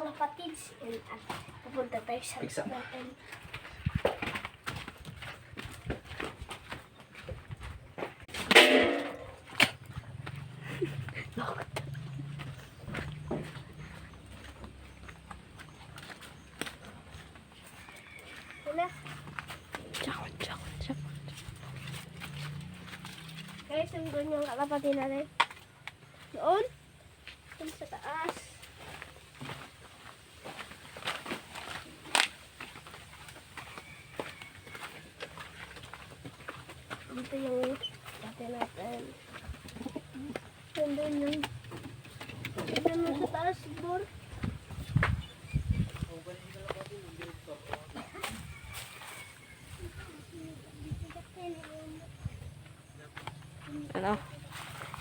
kalapatids. Pupunta tayo sa natin. Guys, nandun yung kalapati natin. Doon. Doon sa taas. Dito yung kalapati natin. Nandun yung nandun sa taas siguro. Ano?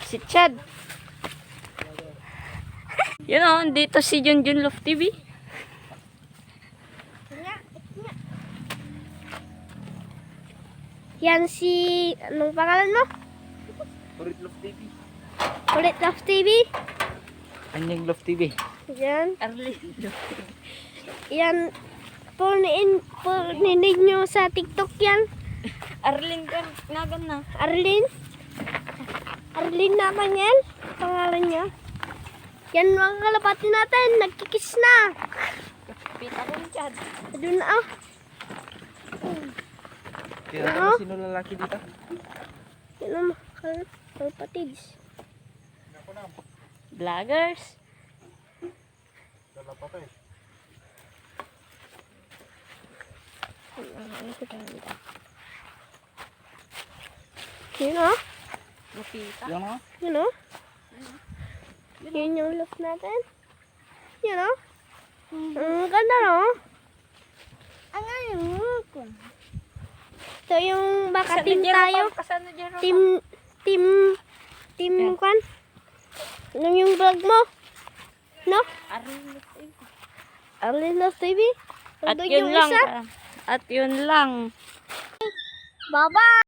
Si Chad. Yun o, dito si Junjun Love TV. Yan si... Anong pangalan mo? Kulit Love TV. Kulit Love TV. Anyang Love TV. Yan. Arlene. Yan. Puninig nyo sa TikTok yan. Arlene nagan na. Arlene. Arlene naman yan. Pangalan niya. Yan mga kalapati natin. Nagkikis na. Pita ko ni Chad. Doon na ah. Kaya ano sino lalaki dito? Yan ang mga kalapatids. Vloggers. Lalapatay. Yun ah. Mapita. Yan o. Yun ah. Yun yung look natin. Yun ah. Ang ganda no? Ang ganda. Ito yung baka team tayo. Kasano dyan? Team kwan. Anong yung vlog mo? No? Arlene Love TV. Arlene Love TV? At Nandun yun yung lang. isa. At yun lang. Bye-bye!